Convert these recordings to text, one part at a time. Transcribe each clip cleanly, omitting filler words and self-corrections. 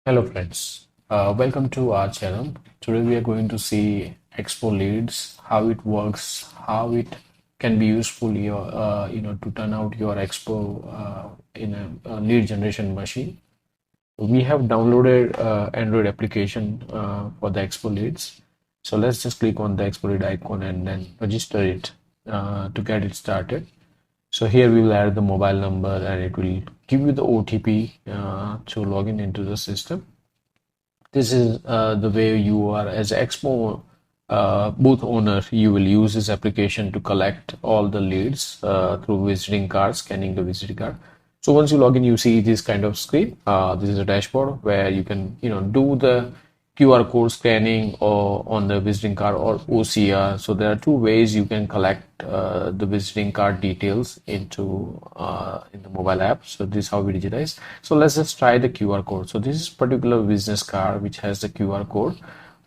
Hello friends, welcome to our channel. Today we are going to see Expo Leads, how it works, how it can be useful to turn out your Expo in a lead generation machine. We have downloaded Android application for the Expo Leads. So let's just click on the Expo Lead icon and then register it to get it started. So here we will add the mobile number and it will give you the OTP to log into the system. This is the way you are as Expo booth owner. You will use this application to collect all the leads through visiting card, scanning the visiting card. So once you log in, you see this kind of screen. This is a dashboard where you can do the QR code scanning or on the visiting card or OCR. So there are two ways you can collect the visiting card details into in the mobile app. So this is how we digitize. So let's just try the QR code. So this is particular business card which has the QR code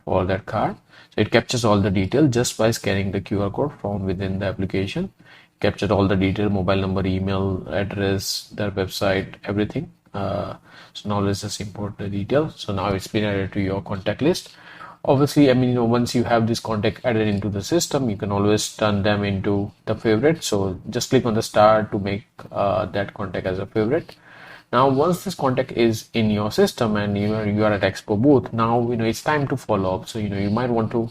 for that card. So it captures all the detail just by scanning the QR code from within the application. Captured all the detail, mobile number, email, address, their website, everything. So now let's just import the detail. So now it's been added to your contact list. Obviously, once you have this contact added into the system, you can always turn them into the favorite. So just click on the star to make that contact as a favorite. Now, once this contact is in your system and you are at Expo booth, now it's time to follow up. So you might want to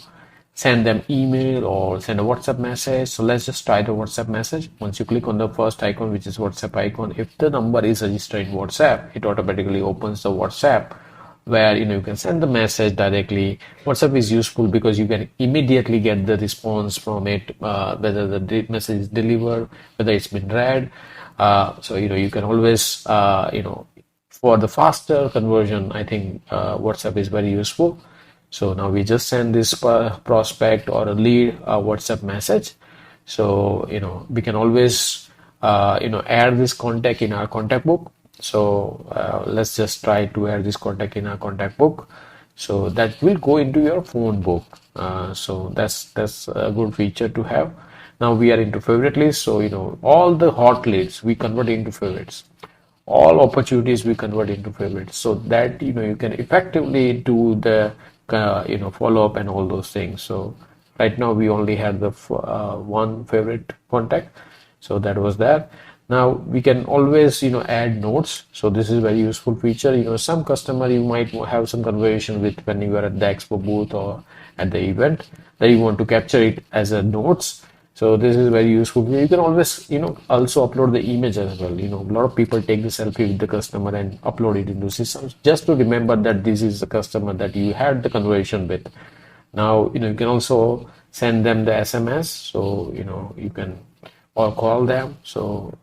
send them email or send a WhatsApp message. So let's just try the WhatsApp message. Once you click on the first icon, which is WhatsApp icon, if the number is registered in WhatsApp, it automatically opens the WhatsApp where you can send the message directly. WhatsApp is useful because you can immediately get the response from it, whether the message is delivered, whether it's been read. So you can always for the faster conversion, I think WhatsApp is very useful. So now we just send this prospect or a lead WhatsApp message. So we can always add this contact in our contact book. So let's just try to add this contact in our contact book. So that will go into your phone book. So that's a good feature to have. Now we are into favorite list. So all the hot leads we convert into favorites. All opportunities we convert into favorites. So that you can effectively do the follow up and all those things. So right now we only had the one favorite contact, so that was that. Now we can always add notes. So this is very useful feature. Some customer you might have some conversation with when you are at the Expo booth or at the event, that you want to capture it as a notes. So this is very useful. You can always, also upload the image as well. A lot of people take the selfie with the customer and upload it into systems just to remember that this is the customer that you had the conversation with. Now, you can also send them the SMS. So, you can or call them. So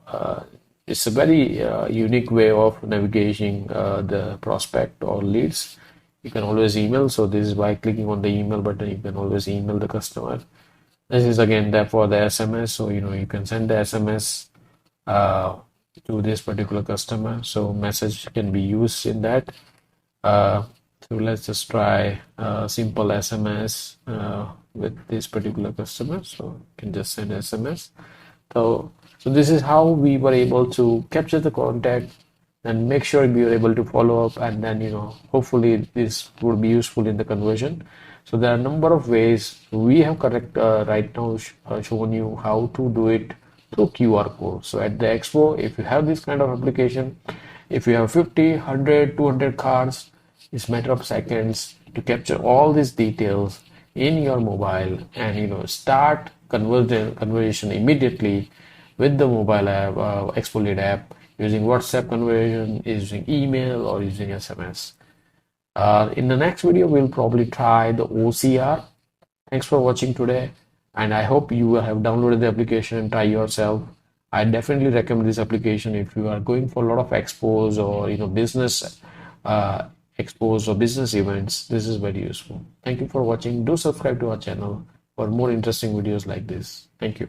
it's a very unique way of navigating the prospect or leads. You can always email. So this is by clicking on the email button, you can always email the customer. This is again there for the SMS. So you can send the SMS to this particular customer. So message can be used in that. So let's just try simple SMS with this particular customer. So you can just send SMS. So this is how we were able to capture the contact and make sure we were able to follow up, and then hopefully this would be useful in the conversion. So there are a number of ways we have right now shown you how to do it through QR code. So at the Expo, if you have this kind of application, if you have 50, 100, 200 cards, it's a matter of seconds to capture all these details in your mobile and start conversation immediately with the mobile app, Expo Lead app, using WhatsApp conversion, using email or using SMS. In the next video, we'll probably try the OCR. Thanks for watching today, and I hope you will have downloaded the application and try yourself. I definitely recommend this application if you are going for a lot of expos or business expos or business events. This is very useful. Thank you for watching. Do subscribe to our channel for more interesting videos like this. Thank you.